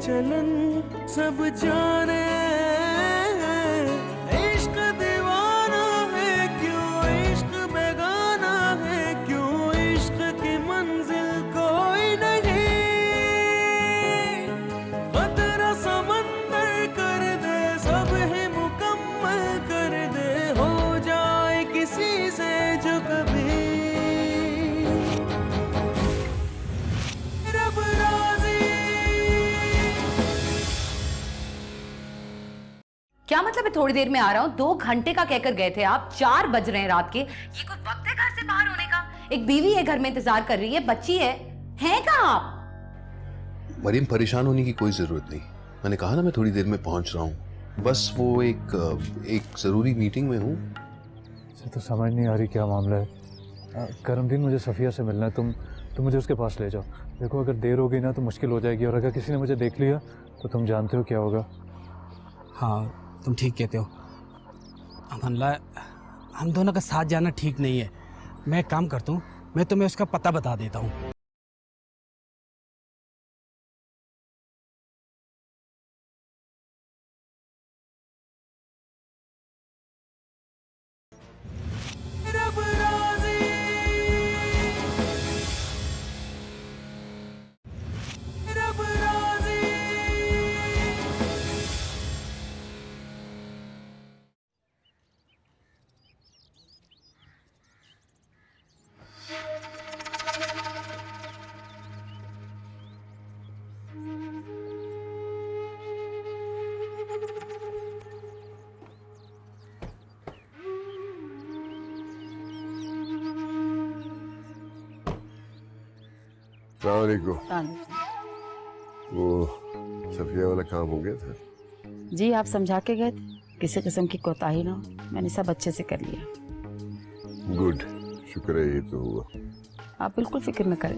चलन सब जाने, इश्क दीवाना है क्यों, इश्क बेगाना है क्यों, इश्क की मंजिल कोई नहीं। खतरा समंदर कर दे, सब ही मुकम्मल कर दे, हो जाए किसी से जो कभी रब राजी। क्या मतलब है थोड़ी देर में आ रहा हूँ? 2 घंटे का कहकर गए थे आप, 4 बज रहे हैं रात के। ये कोई वक्त है घर से बाहर होने का? एक बीवी है घर में इंतजार कर रही है, बच्ची है कहाँ आप? मरीम, परेशान होने की कोई जरूरत नहीं। मैंने कहा ना मैं थोड़ी देर में पहुंच रहा हूँ। बस वो एक जरूरी मीटिंग में हूँ। सर तो समझ नहीं आ रही क्या मामला है। करमदीन, मुझे सफ़िया से मिलना है। तुम मुझे उसके पास ले जाओ। देखो अगर देर हो गई ना तो मुश्किल हो जाएगी, और अगर किसी ने मुझे देख लिया तो तुम जानते हो क्या होगा। हाँ तुम ठीक कहते हो अमनला, हम दोनों का साथ जाना ठीक नहीं है। मैं एक काम करता हूँ, मैं तुम्हें उसका पता बता देता हूँ। रब राजी, रब राजी। अस्सलाम वालेकुम। वो सफिया वाला काम हो गया था? जी आप समझा के गए थे, किसी किस्म की कोताही ना हो। मैंने सब अच्छे से कर लिया। गुड, शुक्र है ये तो हुआ। आप बिल्कुल फिक्र न करें,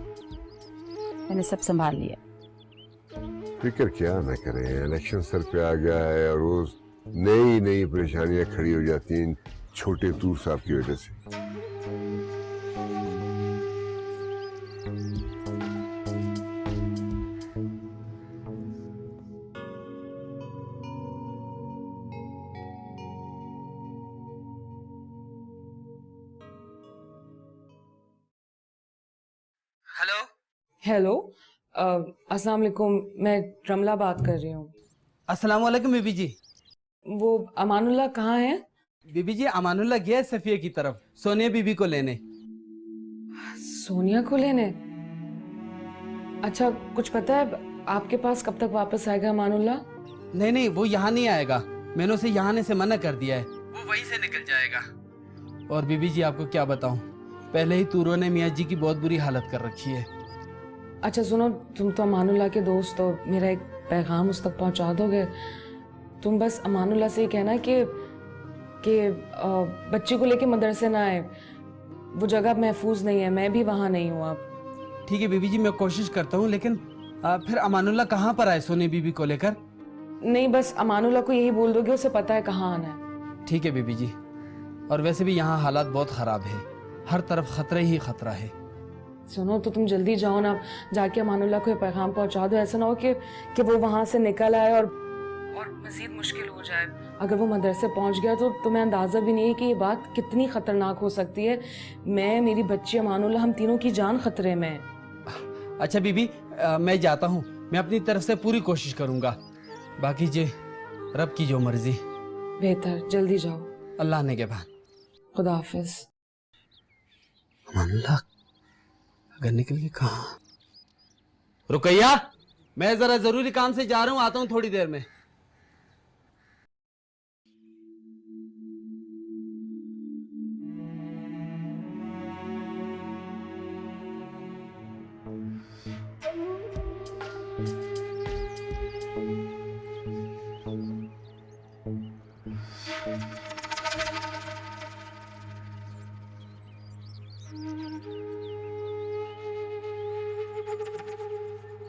मैंने सब संभाल लिया। फिक्र क्या न करें, इलेक्शन सर पे आ गया है और रोज नई नई परेशानियां खड़ी हो जाती हैं छोटे तूर साहब की वजह से। हेलो हेलो, अस्सलाम वालेकुम, मैं रमला बात कर रही हूँ। अस्सलाम वालेकुम बीबी जी। वो अमानुल्लाह कहाँ है? बीबी जी अमानुल्लाह गया है सफिया की तरफ सोनिया बीबी को लेने। सोनिया को लेने? अच्छा, कुछ पता है आपके पास कब तक वापस आएगा अमानुल्लाह? नहीं नहीं, वो यहाँ नहीं आएगा। मैंने उसे यहाँ आने से मना कर दिया है, वो वहीं से निकल जाएगा। और बीबी जी आपको क्या बताऊं, पहले ही तूरों ने मियाँ जी की बहुत बुरी हालत कर रखी है। अच्छा सुनो, तुम तो अमानुल्लाह के दोस्त हो, मेरा एक पैगाम उस तक पहुंचा दोगे? तुम बस अमानुल्लाह से ये कहना कि बच्ची को लेके मदरसे ना आए, वो जगह महफूज नहीं है, मैं भी वहाँ नहीं हूँ अब। ठीक है बीबी जी, मैं कोशिश करता हूँ, लेकिन फिर अमानुल्लाह कहाँ पर आए सोनिया बीबी को लेकर? नहीं, बस अमानुल्लाह को यही बोल दोगे, उसे पता है कहाँ आना है। ठीक है बीबी जी। और वैसे भी यहाँ हालात बहुत खराब है, हर तरफ खतरा ही खतरा है। सुनो तो तुम जल्दी जाओ ना, जाके अमानुल्लाह को ये पैगाम पहुंचा दो। ऐसा ना हो कि वो वहां से निकल आए और मजीद मुश्किल हो जाए। अगर वो मदरसे पहुंच गया तो तुम्हें अंदाजा भी नहीं है कि ये बात कितनी खतरनाक हो सकती है। मैं, मेरी बच्ची अमानुल्लाह, हम तीनों की जान खतरे में है। अच्छा बीबी, मैं जाता हूँ, मैं अपनी तरफ से पूरी कोशिश करूंगा, बाकी जे रब की जो मर्जी। बेहतर जल्दी जाओ। अल्लाह ने के बाद। खुदा हाफिज। अल्लाह अगर निकल गई कहाँ? रुकैया, मैं जरा जरूरी काम से जा रहा हूँ, आता हूँ थोड़ी देर में।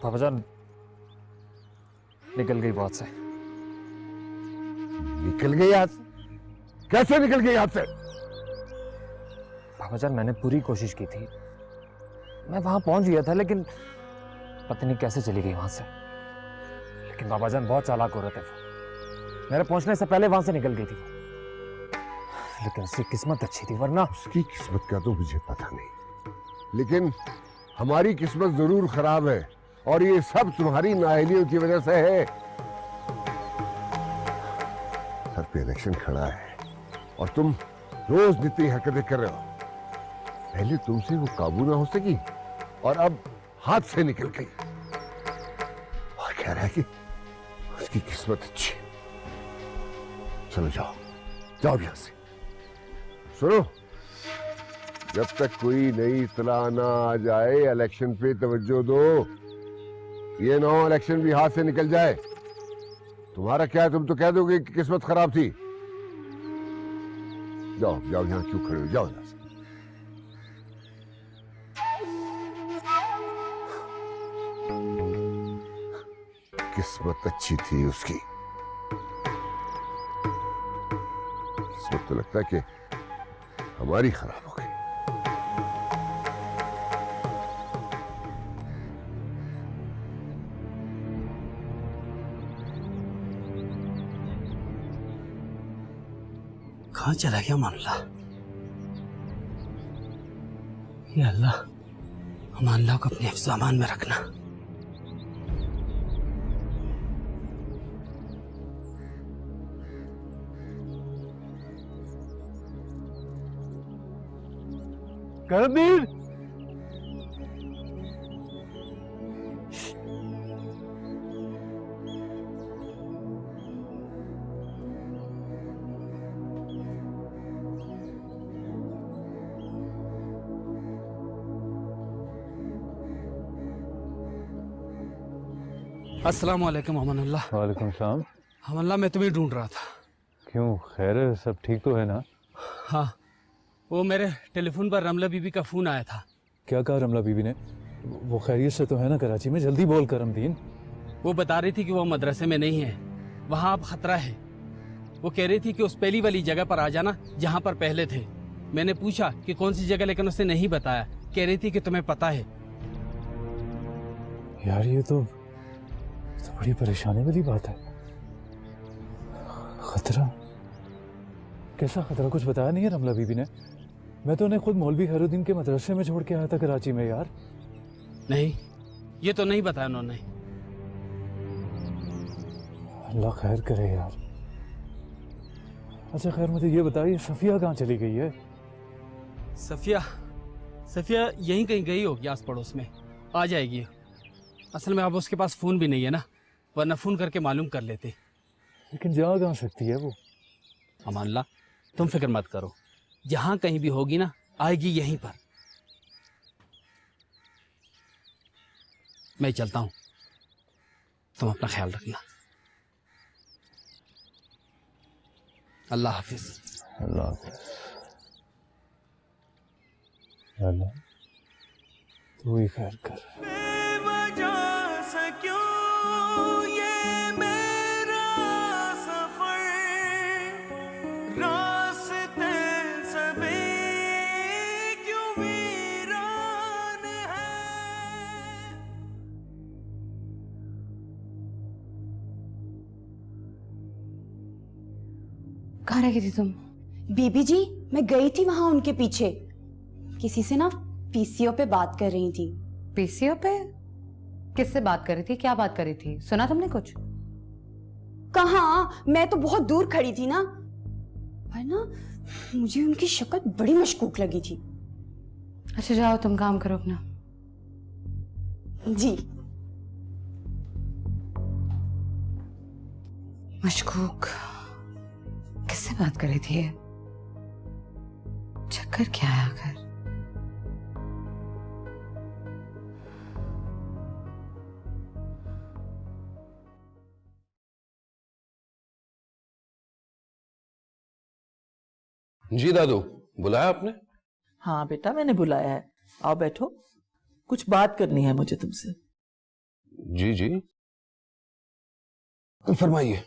पापा जान निकल गई बात से। निकल गई हाथ से? कैसे निकल गई हाथ से? पापा जान मैंने पूरी कोशिश की थी, मैं वहां पहुंच गया था, लेकिन पता नहीं कैसे चली गई वहां से। लेकिन बाबा जान बहुत चालाक औरत है वो। मेरे पहुंचने से पहले वहां से निकल गई थी वो। लेकिन उसकी किस्मत अच्छी थी, वरना उसकी किस्मत का तो मुझे पता नहीं, लेकिन हमारी किस्मत जरूर खराब है और ये सब तुम्हारी नाअहलियों की वजह से है। सर पे इलेक्शन खड़ा है और तुम रोज जितनी हरकतें कर रहे हो। पहले तुमसे वो काबू ना हो सकी और अब हाथ से निकल गई और कह रहा है कि उसकी किस्मत अच्छी। चलो जाओ जाओ यहां से। सुनो, जब तक कोई नई इत्तला ना आ जाए इलेक्शन पे तवज्जो दो। ये ना हो इलेक्शन भी हाथ से निकल जाए। तुम्हारा क्या है, तुम तो कह दोगे कि किस्मत खराब थी। जाओ जाओ, यहां क्यों खड़े हो, जाओ यहां से। किस्मत अच्छी थी उसकी। किस्मत तो लगता है कि हमारी खराब हो गई। कहाँ चला गया मामला? ये अल्लाह, अल्लाह को अपने हिफ्ज़ अमान में रखना। करमदीन, अस्सलाम वालेकुम अमनुल्लाह। वालेकुम सलाम। अमनुल्लाह, मैं तुम्हें ढूंढ रहा था। क्यों, खैर है? सब ठीक तो है ना? हाँ, वो मेरे टेलीफोन पर रमला बीबी का फोन आया था। क्या कहा रमला बीबी ने? वो खैरियत से तो है ना कराची में? जल्दी बोल करमदीन। वो बता रही थी कि वो मदरसे में नहीं है, वहाँ अब खतरा है। वो कह रही थी कि उस पहली वाली जगह पर आ जाना जहाँ पर पहले थे। मैंने पूछा कि कौन सी जगह, लेकिन उसने नहीं बताया। कह रही थी कि तुम्हें पता है। यार ये तो बड़ी परेशानी वाली बात है। खतरा? कैसा खतरा? कुछ बताया नहीं है रमला बीबी ने? मैं तो उन्हें खुद मौलवी खैरुद्दीन के मदरसे में छोड़ के आया था कराची में। यार नहीं, ये तो नहीं बताया उन्होंने। अल्लाह खैर करे यार। अच्छा खैर, मुझे ये बताइए सफिया कहाँ चली गई है? सफिया यहीं कहीं गई होगी आस पड़ोस में, आ जाएगी। असल में अब उसके पास फोन भी नहीं है ना, वरना फोन करके मालूम कर लेते। लेकिन जा कहाँ सकती है वो? अमानल्लाह, तुम फिक्र मत करो, जहां कहीं भी होगी ना, आएगी यहीं पर। मैं चलता हूं, तुम अपना ख्याल रखना। अल्लाह हाफिज। अल्लाह हाफिज। अल्लाह तू ही खैर कर। बेवजह से क्यों ये मेरा सफर, रास्ते सभी क्यों वीरान है। कहाँ रह गई थी तुम? बीबी जी, मैं गई थी वहां उनके पीछे। किसी से ना पीसीओ पे बात कर रही थी। पीसीओ पे? किससे बात कर रही थी? क्या बात कर रही थी? सुना तुमने कुछ? कहाँ, मैं तो बहुत दूर खड़ी थी ना, वरना मुझे उनकी शक्ल बड़ी मशकूक लगी थी। अच्छा जाओ, तुम काम करो अपना। जी। मशकूक? किससे बात कर रही थी ये? चक्कर क्या है आखिर? जी दादू, बुलाया आपने? हाँ बेटा, मैंने बुलाया है। आओ बैठो, कुछ बात करनी है मुझे तुमसे। जी जी, फरमाइए।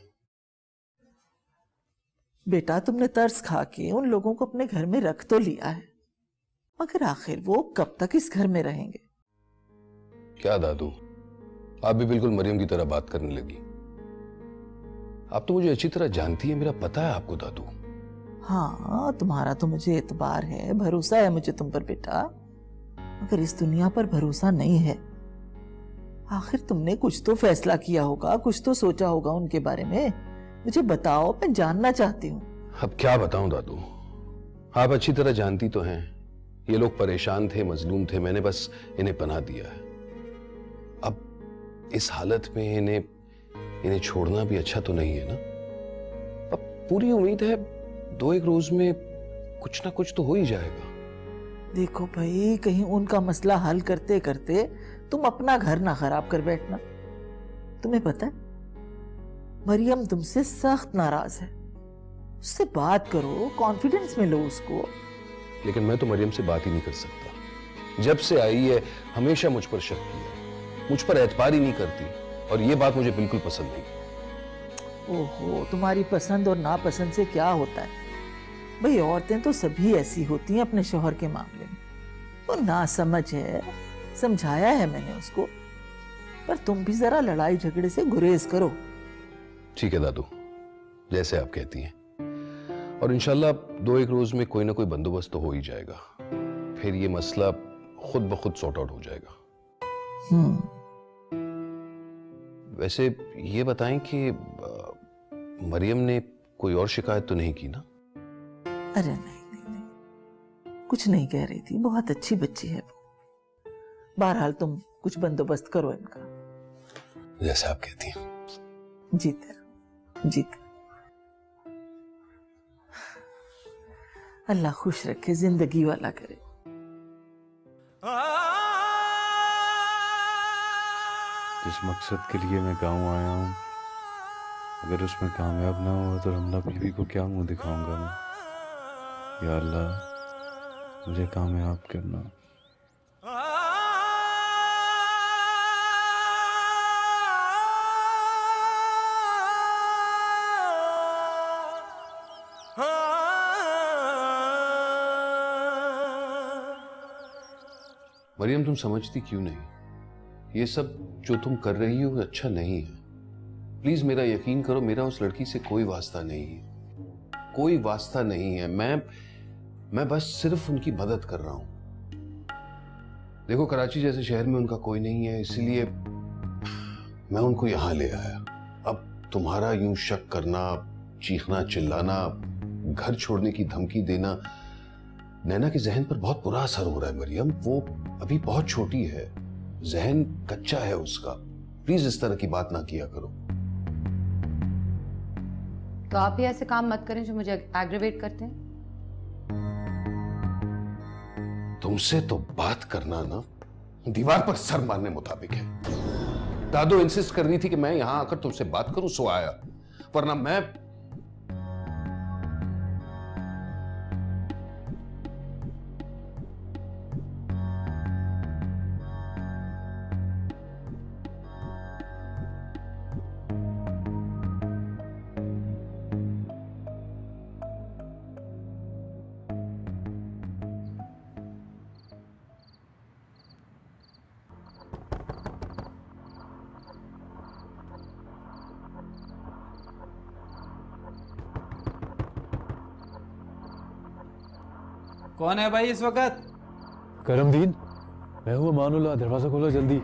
बेटा, तुमने तर्स खा के उन लोगों को अपने घर में रख तो लिया है, मगर आखिर वो कब तक इस घर में रहेंगे? क्या दादू, आप भी बिल्कुल मरियम की तरह बात करने लगी। आप तो मुझे अच्छी तरह जानती है, मेरा पता है आपको दादू। हाँ, तुम्हारा तो मुझे एतबार है, भरोसा है मुझे तुम पर बेटा, मगर इस दुनिया पर भरोसा नहीं है। आखिर तुमने कुछ तो फैसला किया होगा, कुछ तो सोचा होगा उनके बारे में। मुझे बताओ, मैं जानना चाहती हूँ। अब क्या बताऊं दादू, आप अच्छी तरह जानती तो हैं, ये लोग परेशान थे, मजलूम थे, मैंने बस इन्हें पनाह दिया है। अब इस हालत में इन्हें छोड़ना भी अच्छा तो नहीं है ना। अब पूरी उम्मीद है 2-1 रोज में कुछ ना कुछ तो हो ही जाएगा। देखो भाई, कहीं उनका मसला हल करते करते तुम अपना घर ना खराब कर बैठना। तुम्हें पता है, मरियम तुमसे सख्त नाराज है। उससे बात करो, कॉन्फिडेंस में लो उसको। लेकिन मैं तो मरियम से बात ही नहीं कर सकता। जब से आई है हमेशा मुझ पर शक किया, मुझ पर एतबार ही नहीं करती, और ये बात मुझे बिल्कुल पसंद नहीं। ओहो, तुम्हारी पसंद और नापसंद से क्या होता है भाई? औरतें तो सभी ऐसी होती हैं अपने शौहर के मामले में। वो ना समझ है, समझाया है मैंने उसको, पर तुम भी जरा लड़ाई झगड़े से गुरेज करो। ठीक है दादू, जैसे आप कहती हैं, और इंशाल्लाह 2-1 रोज में कोई ना कोई बंदोबस्त तो हो ही जाएगा, फिर ये मसला खुद ब खुद सॉर्ट आउट हो जाएगा। वैसे ये बताएं कि मरियम ने कोई और शिकायत तो नहीं की ना? अरे नहीं, कुछ नहीं कह रही थी, बहुत अच्छी बच्ची है वो। बहरहाल तुम कुछ बंदोबस्त करो इनका। जैसे आप कहती हैं। जीते जीते। अल्लाह खुश रखे, जिंदगी वाला करे। जिस मकसद के लिए मैं गांव आया हूँ, अगर उसमें कामयाब ना हुआ तो रमला बीवी को क्या मुंह दिखाऊंगा मैं। या अल्लाह, मुझे कामयाब करना। मरियम, तुम समझती क्यों नहीं? ये सब जो तुम कर रही हो अच्छा नहीं है। प्लीज मेरा यकीन करो, मेरा उस लड़की से कोई वास्ता नहीं है, कोई वास्ता नहीं है। मैं बस सिर्फ उनकी मदद कर रहा हूं। देखो, कराची जैसे शहर में उनका कोई नहीं है, इसलिए मैं उनको यहां ले आया। अब तुम्हारा यूं शक करना, चीखना चिल्लाना, घर छोड़ने की धमकी देना नैना के जहन पर बहुत बुरा असर हो रहा है। मरियम, वो अभी बहुत छोटी है, जहन कच्चा है उसका। प्लीज इस तरह की बात ना किया करो। तो आप भी ऐसे काम मत करें जो मुझे एग्रीवेट करते हैं। तुमसे तो बात करना ना दीवार पर सर मारने मुताबिक है। दादू इंसिस्ट कर रही थी कि मैं यहां आकर तुमसे बात करूं, सो आया, वरना मैं कौन है भाई इस वक्त? करमदीन, मैं हूँ अमानुल्लाह, दरवाजा खोलो जल्दी।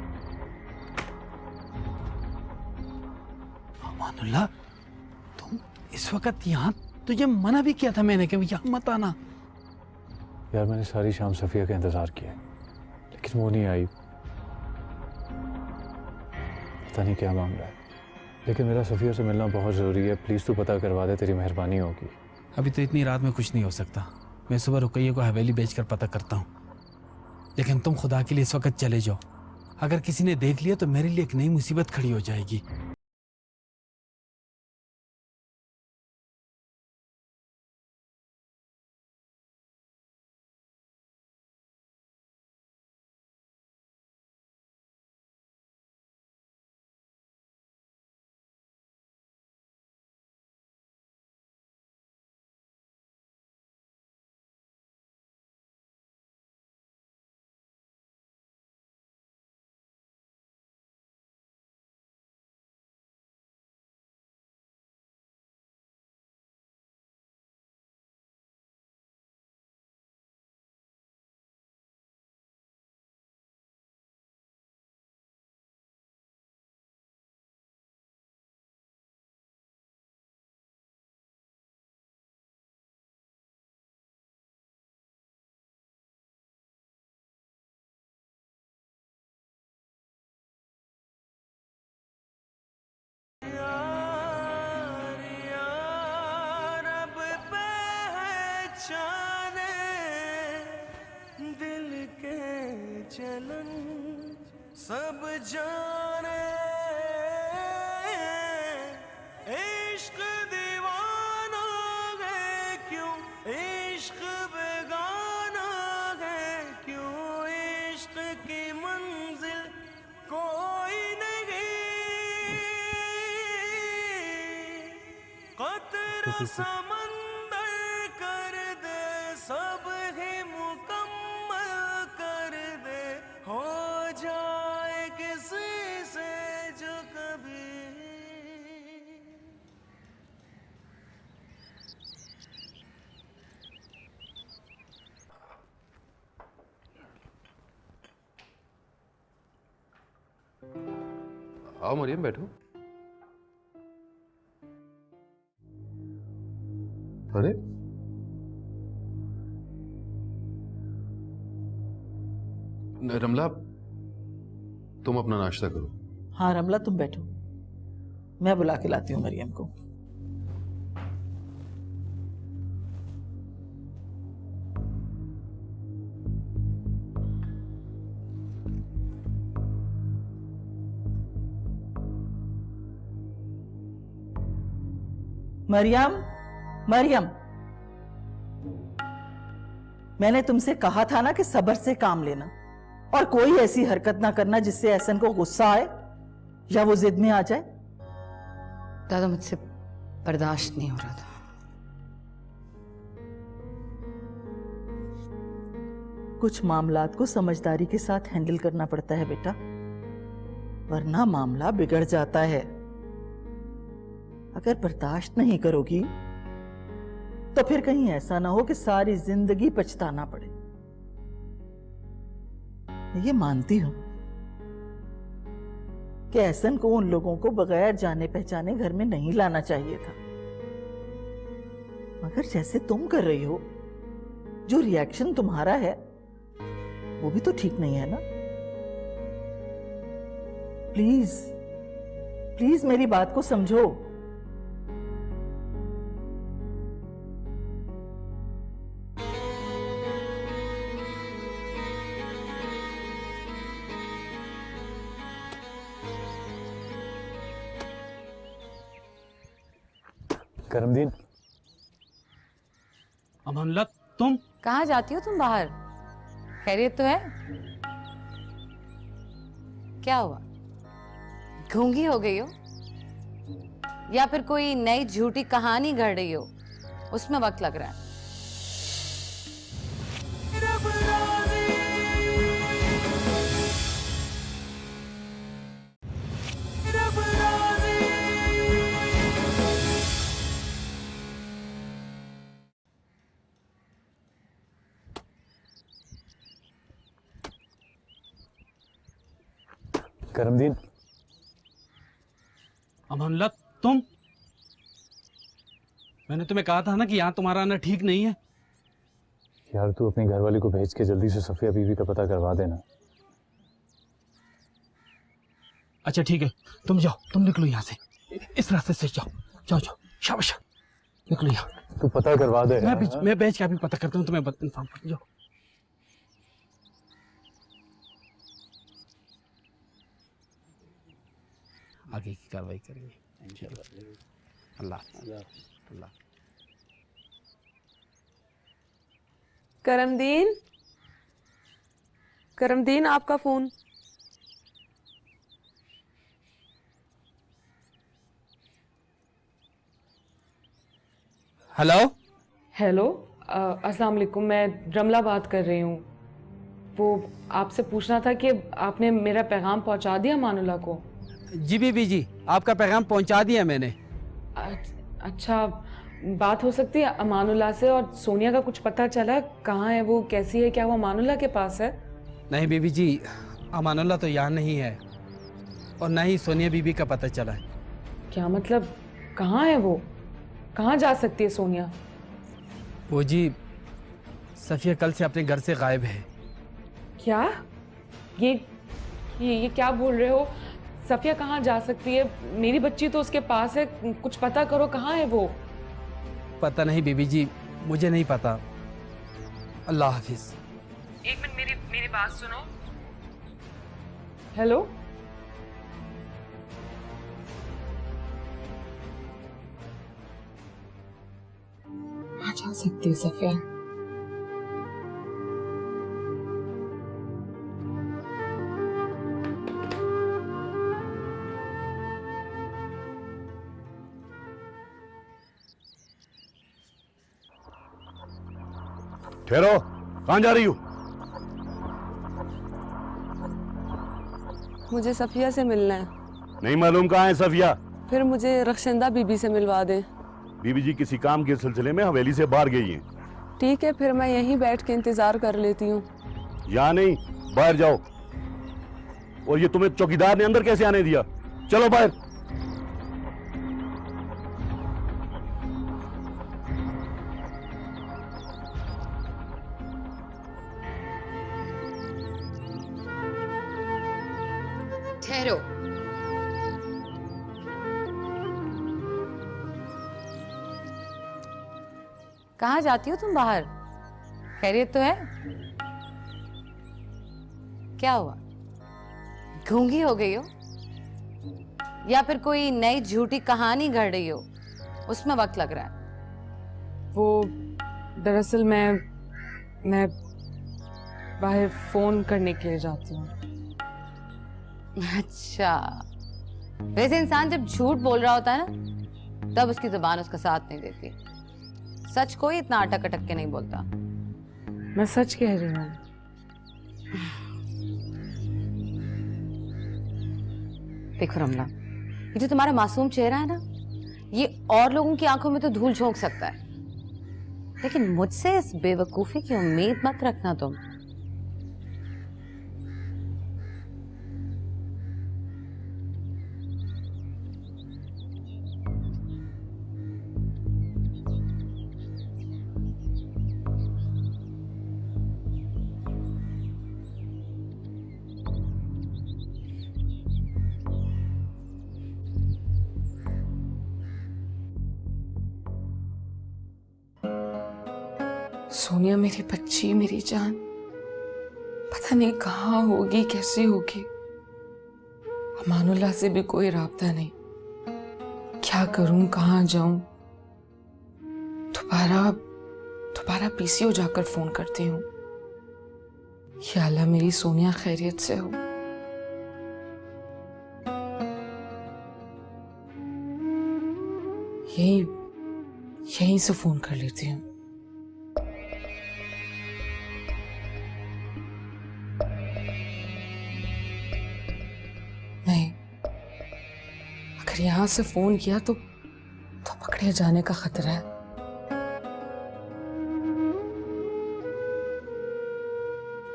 अमानुल्लाह, तुम इस वक्त यहाँ? तुझे मना भी किया था मैंने कि यहाँ मत आना। यार, मैंने सारी शाम सफिया का इंतजार किया, लेकिन वो नहीं आई। पता नहीं क्या मामला है, लेकिन मेरा सफिया से मिलना बहुत जरूरी है। प्लीज तू पता करवा दे, तेरी मेहरबानी होगी। अभी तो इतनी रात में कुछ नहीं हो सकता। मैं सुबह रुकैया को हवेली बेचकर पता करता हूँ, लेकिन तुम खुदा के लिए इस वक्त चले जाओ। अगर किसी ने देख लिया तो मेरे लिए एक नई मुसीबत खड़ी हो जाएगी। जाने इश्क दीवाना है क्यों, इश्क बेगाना है क्यों, इश्क की मंजिल कोई नहीं, कतरा समंदर कर दे सब ही मुकम्मल कर दे, हो जाए किसी से जो कभी। आओ मरियम, बैठो। अरे रमला, तुम अपना नाश्ता करो। हाँ रमला तुम बैठो, मैं बुला के लाती हूँ मरियम को। मरियम, मरियम, मैंने तुमसे कहा था ना कि सब्र से काम लेना और कोई ऐसी हरकत ना करना जिससे एहसन को गुस्सा आए या वो जिद में आ जाए। दादा मुझसे बर्दाश्त नहीं हो रहा था। कुछ मामलात को समझदारी के साथ हैंडल करना पड़ता है बेटा, वरना मामला बिगड़ जाता है। अगर बर्दाश्त नहीं करोगी तो फिर कहीं ऐसा ना हो कि सारी जिंदगी पछताना पड़े। ये मानती हूं कि एहसन को उन लोगों को बगैर जाने पहचाने घर में नहीं लाना चाहिए था, मगर जैसे तुम कर रही हो, जो रिएक्शन तुम्हारा है वो भी तो ठीक नहीं है ना। प्लीज प्लीज मेरी बात को समझो। करमदीन, अमानुल्लाह, तुम कहाँ जाती हो तुम बाहर? खैरियत तो है? क्या हुआ, गूंगी हो गई हो या फिर कोई नई झूठी कहानी गढ़ रही हो, उसमें वक्त लग रहा है? रब राज़ी, रब राज़ी। करमदीन, अमानुल्लाह, तुम, मैंने तुम्हें कहा था ना कि यहाँ तुम्हारा आना ठीक नहीं है। यार तू अपनी घरवाली को भेज के जल्दी से सफिया बीवी का पता करवा देना। अच्छा ठीक है, तुम जाओ, तुम निकलो यहाँ से, इस रास्ते से जाओ, जाओ जाओ, शाबाश, निकलो यहाँ। तू पता करवा दे। मैं भेज के अभी पता करता हूँ, तुम्हें इन्फॉर्म कर। जाओ। आगे की कार्रवाई करेंगे। अल्लाह अल्लाह। करमदीन, करमदीन आपका फोन। हेलो हेलो, अस्सलाम वालेकुम, मैं रमला बात कर रही हूँ। वो आपसे पूछना था कि आपने मेरा पैगाम पहुँचा दिया मानुला को? जी बीबी जी, आपका पैगाम पहुँचा दिया मैंने। अच्छा, बात हो सकती है अमानुल्लाह से? और सोनिया का कुछ पता चला, कहाँ है वो, कैसी है, क्या वो अमानुल्लाह के पास है? नहीं बीबी जी, अमानुल्लाह तो यहाँ नहीं है और ना ही सोनिया बीबी का पता चला है। क्या मतलब, कहाँ है वो? कहाँ जा सकती है सोनिया? वो जी, सफिया कल से अपने घर से गायब है। क्या? ये क्या बोल रहे हो? सफिया कहाँ जा सकती है? मेरी बच्ची तो उसके पास है, कुछ पता करो, कहाँ है वो? पता नहीं बीबी जी, मुझे नहीं पता। अल्लाह हाफिज। एक मिनट, मेरी बात सुनो। हेलो जा सकती हूँ सफिया। ठहरो, कहाँ जा रही हो? मुझे सफिया से मिलना है। नहीं मालूम कहाँ है सफिया? फिर मुझे रक्षंदा बीबी से मिलवा दे। बीबी जी किसी काम के सिलसिले में हवेली से बाहर गई हैं। ठीक है, फिर मैं यहीं बैठ के इंतजार कर लेती हूँ। यहाँ नहीं, बाहर जाओ। और ये तुम्हें चौकीदार ने अंदर कैसे आने दिया? चलो बाहर। ठहरो। कहाँ जाती हो तुम बाहर? खैरियत तो है? क्या हुआ? गूंगी हो गई हो या फिर कोई नई झूठी कहानी घड़ रही हो? उसमें वक्त लग रहा है। वो दरअसल मैं बाहर फोन करने के लिए जाती हूँ। अच्छा, वैसे इंसान जब झूठ बोल रहा होता है ना, तब उसकी जुबान उसका साथ नहीं देती। सच कोई इतना अटक अटक के नहीं बोलता। मैं सच कह रही हूँ। देखो रमला, ये जो तुम्हारा मासूम चेहरा है ना, ये और लोगों की आंखों में तो धूल झोंक सकता है, लेकिन मुझसे इस बेवकूफी की उम्मीद मत रखना तुम। सोनिया मेरी बच्ची, मेरी जान, पता नहीं कहाँ होगी, कैसी होगी। अमानुल्लाह से भी कोई राब्ता नहीं। क्या करूं, कहाँ जाऊं? दोबारा पीसीओ जाकर फोन करती हूँ। या अल्लाह मेरी सोनिया खैरियत से हो। यहीं से फोन कर लेती हूँ। नहीं, अगर यहां से फोन किया तो पकड़े जाने का खतरा है।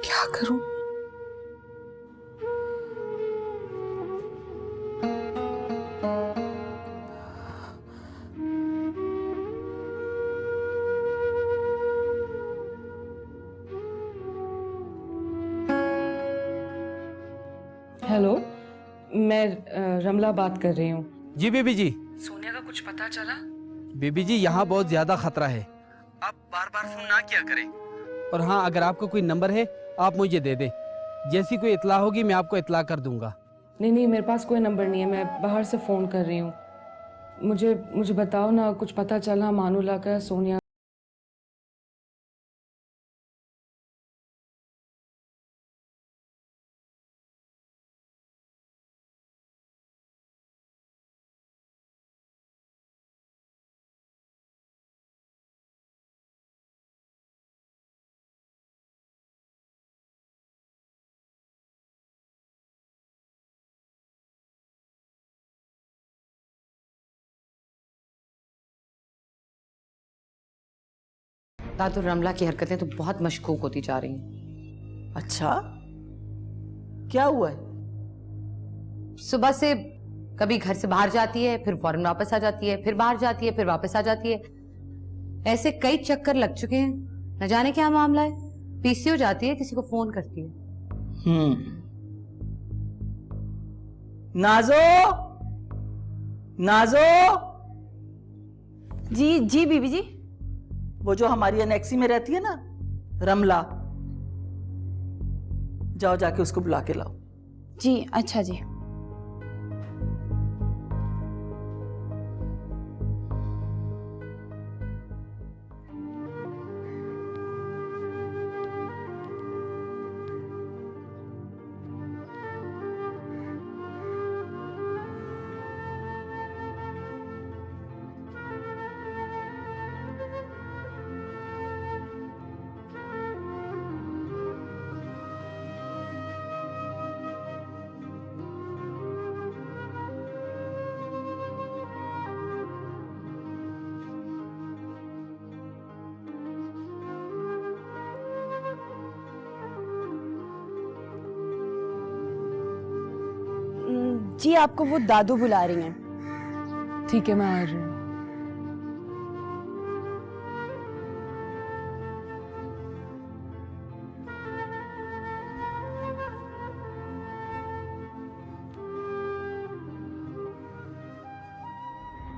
क्या करूं? हेलो, मैं रमला बात कर रही हूँ। जी बीबी जी। सोनिया का कुछ पता चला? बीबी जी, यहाँ बहुत ज्यादा खतरा है। आप बार बार फोन ना किया करें। और हाँ, अगर आपको कोई नंबर है आप मुझे दे दें। जैसी कोई इतला होगी मैं आपको इतला कर दूंगा। नहीं, मेरे पास कोई नंबर नहीं है। मैं बाहर से फोन कर रही हूँ। मुझे बताओ ना, कुछ पता चला मानुल्लाह का, सोनिया? दादू, रमला की हरकतें तो बहुत मशकूक होती जा रही हैं। अच्छा, क्या हुआ है? सुबह से कभी घर से बाहर जाती है, फिर फौरन वापस आ जाती है, फिर बाहर जाती है, फिर वापस आ जाती है। ऐसे कई चक्कर लग चुके हैं, न जाने क्या मामला है। पीसीओ जाती है, किसी को फोन करती है। नाजो, नाजो। जी बीबी जी। वो जो हमारी एनेक्सी में रहती है ना, रमला, जाओ जाके उसको बुला के लाओ। जी अच्छा जी। जी आपको वो दादू बुला रही हैं। ठीक है, मैं आ रही हूँ।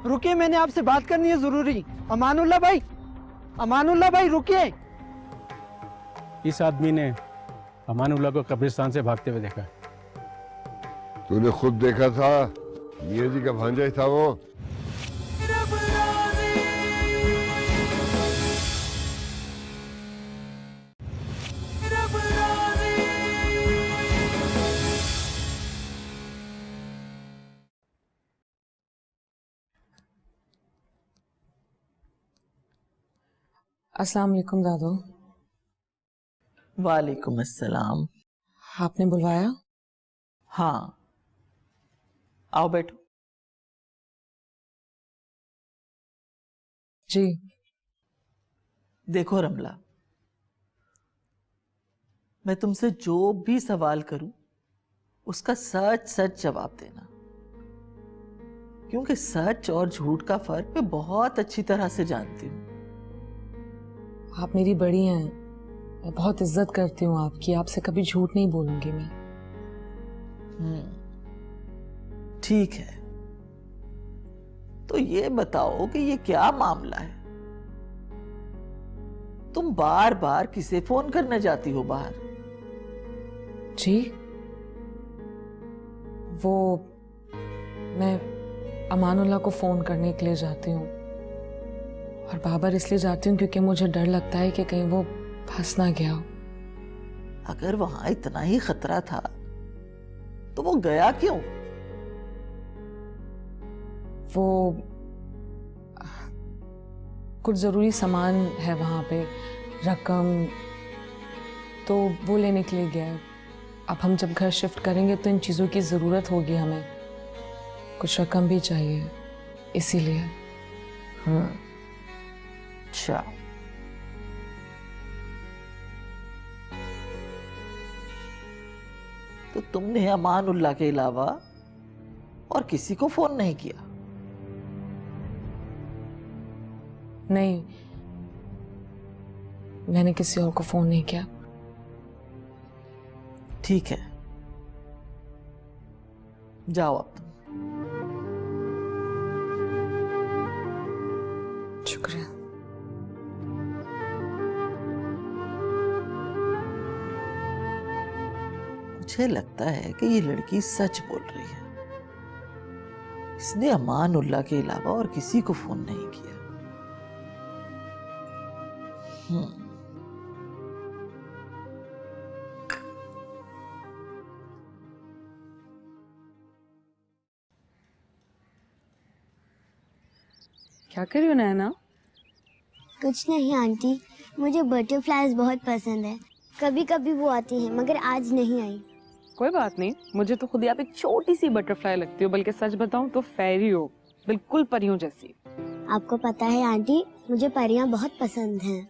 रुकिए, मैंने आपसे बात करनी है जरूरी। अमानुल्लाह भाई रुकिए। इस आदमी ने अमानुल्लाह को कब्रिस्तान से भागते हुए देखा। तूने खुद देखा था, मियाँ जी का भांजा ही था वो। रब राजी, रब राजी। अस्सलाम वालेकुम दादू। वालेकुम अस्सलाम। आपने बुलवाया? हाँ, आओ बैठो। जी। देखो रमला, मैं तुमसे जो भी सवाल करूं उसका सच सच जवाब देना, क्योंकि सच और झूठ का फर्क मैं बहुत अच्छी तरह से जानती हूँ। आप मेरी बड़ी हैं, मैं बहुत इज्जत करती हूँ आपकी। आपसे कभी झूठ नहीं बोलूंगी मैं। ठीक है, तो ये बताओ कि ये क्या मामला है? तुम बार बार किसे फोन करने जाती हो बाहर? जी, वो मैं अमानुल्लाह को फोन करने के लिए जाती हूँ, और बाबर इसलिए जाती हूँ क्योंकि मुझे डर लगता है कि कहीं वो फंस ना गया हो। अगर वहां इतना ही खतरा था तो वो गया क्यों? वो कुछ जरूरी सामान है वहां पे, रकम, तो वो लेने के लिए गया है। अब हम जब घर शिफ्ट करेंगे तो इन चीजों की जरूरत होगी हमें, कुछ रकम भी चाहिए, इसीलिए। अच्छा, तो तुमने अमानुल्लाह के अलावा और किसी को फोन नहीं किया? नहीं, मैंने किसी और को फोन नहीं किया। ठीक है, जाओ अब तुम। शुक्रिया। मुझे लगता है कि ये लड़की सच बोल रही है। इसने अमानुल्लाह के अलावा और किसी को फोन नहीं किया। क्या कर रही हो नैना? कुछ नहीं आंटी, मुझे बटरफ्लाईज बहुत पसंद है। कभी कभी वो आती हैं, मगर आज नहीं आई। कोई बात नहीं, मुझे तो खुद आप एक छोटी सी बटरफ्लाई लगती हो, बल्कि सच बताऊं तो फेरी हो, बिल्कुल परियों जैसी। आपको पता है आंटी, मुझे परियां बहुत पसंद हैं।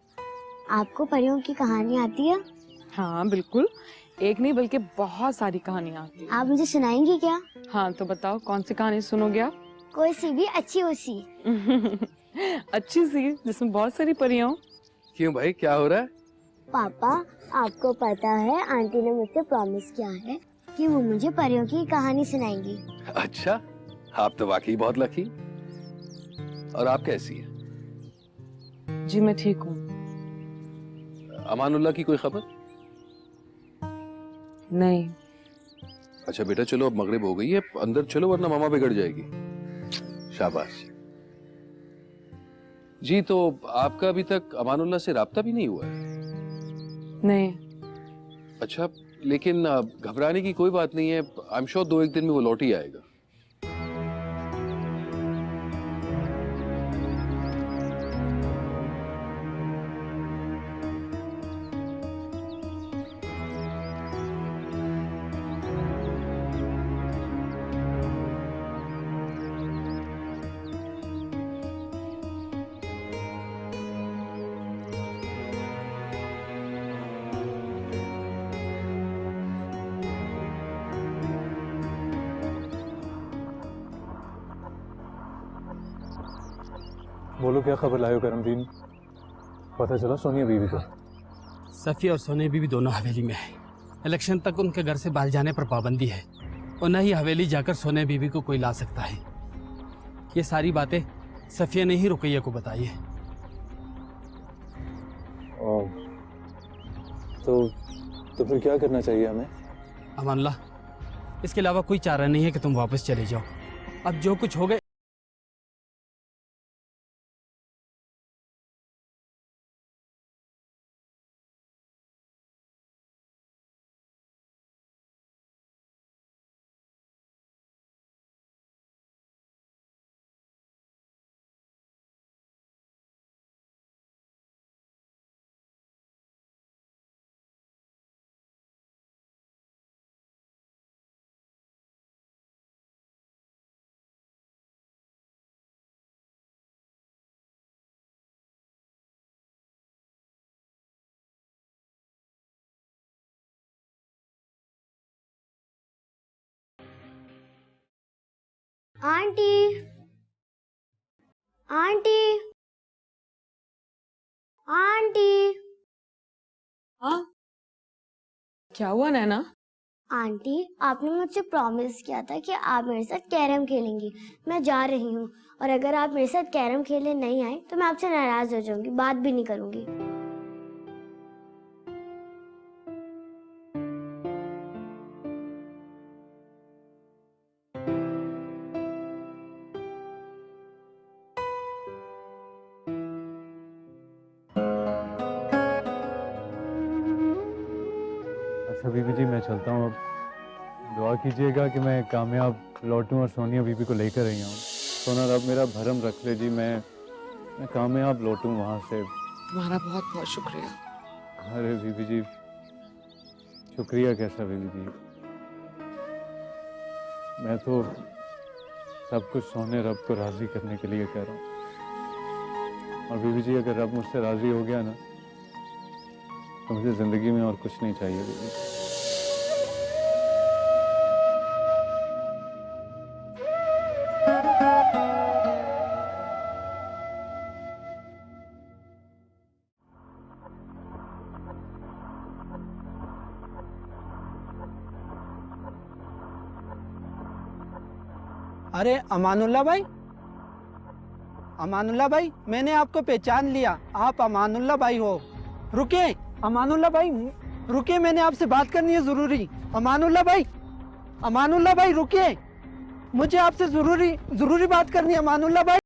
आपको परियों की कहानी आती है? हाँ बिल्कुल, एक नहीं बल्कि बहुत सारी कहानियाँ आती हैं। आप मुझे सुनाएंगी क्या? हाँ तो बताओ, कौन सी कहानी सुनोगे आप? कोई सी भी, अच्छी हो सी। अच्छी सी जिसमें बहुत सारी परियां हो। क्यों भाई, क्या हो रहा है? पापा, आपको पता है आंटी ने मुझसे प्रॉमिस किया है कि वो मुझे परियों की कहानी सुनाएंगी। अच्छा, आप तो वाकई बहुत लकी। और आप कैसी है? जी मैं ठीक हूँ। अमानुल्लाह की कोई खबर? नहीं। अच्छा बेटा, चलो अब मगरिब हो गई है, अंदर चलो वरना मामा बिगड़ जाएगी। शाबाश। जी, तो आपका अभी तक अमानुल्लाह से राब्ता भी नहीं हुआ है? नहीं। अच्छा, लेकिन घबराने की कोई बात नहीं है। आई एम श्योर 2-1 दिन में वो लौट ही आएगा। बोलो क्या खबर लाए हो करमदीन? पता चला सोनिया बीवी को? सफ़िया और सोनिया बीवी दोनों हवेली में है। इलेक्शन तक उनके घर से बाहर जाने पर पाबंदी है और न ही हवेली जाकर सोनिया बीवी को कोई ला सकता है। ये सारी बातें सफ़िया ने ही रुकैया को बताई है। तो फिर क्या करना चाहिए हमें? अमानुल्लाह, इसके अलावा कोई चारा नहीं है कि तुम वापस चले जाओ। अब जो कुछ हो गए आंटी, आंटी, आंटी। हाँ, क्या हुआ नैना? आंटी, आपने मुझसे प्रॉमिस किया था कि आप मेरे साथ कैरम खेलेंगी। मैं जा रही हूँ और अगर आप मेरे साथ कैरम खेलने नहीं आए तो मैं आपसे नाराज हो जाऊंगी, बात भी नहीं करूंगी। अच्छा बीबी जी, मैं चलता हूँ अब। दुआ कीजिएगा कि मैं कामयाब लौटूं और सोनिया बीबी को लेकर आई हूँ। सोना रब मेरा भरम रख ले जी, मैं कामयाब लौटूं वहाँ से। तुम्हारा बहुत बहुत शुक्रिया। अरे बीबी जी, शुक्रिया कैसा बीबी जी? मैं तो सब कुछ सोने रब को राज़ी करने के लिए कह रहा हूँ। और बीबी जी, अगर रब मुझसे राज़ी हो गया ना तो मुझे ज़िंदगी में और कुछ नहीं चाहिए बीबी जी। अरे अमानुल्लाह भाई, अमानुल्लाह भाई, मैंने आपको पहचान लिया। आप अमानुल्लाह भाई हो। रुकिए अमानुल्लाह भाई, रुकिए, मैंने आपसे बात करनी है जरूरी। अमानुल्लाह भाई, अमानुल्लाह भाई रुकिए, मुझे आपसे जरूरी जरूरी बात करनी है अमानुल्लाह भाई।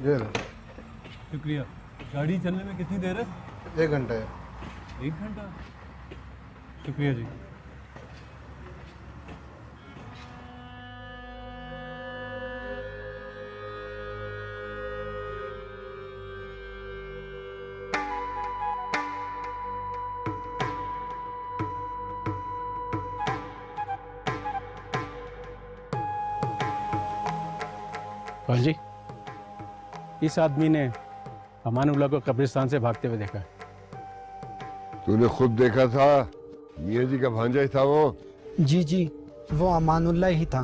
ये लो। शुक्रिया। गाड़ी चलने में कितनी देर है? 1 घंटा है। 1 घंटा? शुक्रिया जी। कौन जी? इस आदमी ने अमानुल्लाह को कब्रिस्तान से भागते हुए देखा। तूने खुद देखा था? मियाँ जी का भांजा ही था वो? जी जी, वो अमानुल्लाह ही था।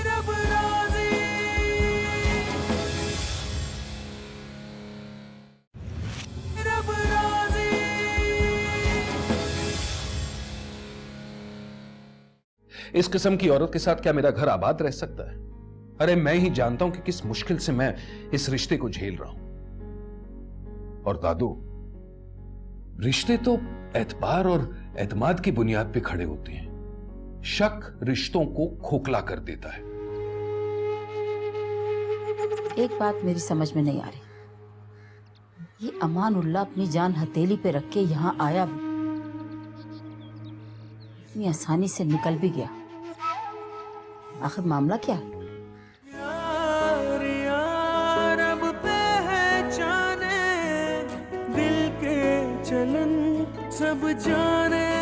रब राजी, रब राजी। इस किस्म की औरत के साथ क्या मेरा घर आबाद रह सकता है? अरे मैं ही जानता हूं कि किस मुश्किल से मैं इस रिश्ते को झेल रहा हूं। और दादू, रिश्ते तो एतबार और एतमाद की बुनियाद पे खड़े होते हैं। शक रिश्तों को खोखला कर देता है। एक बात मेरी समझ में नहीं आ रही, ये अमानुल्लाह अपनी जान हथेली पे रख के यहाँ आया भी, इतनी आसानी से निकल भी गया, आखिर मामला क्या है? यार यार अब पहचाने दिल के चलन सब जाने।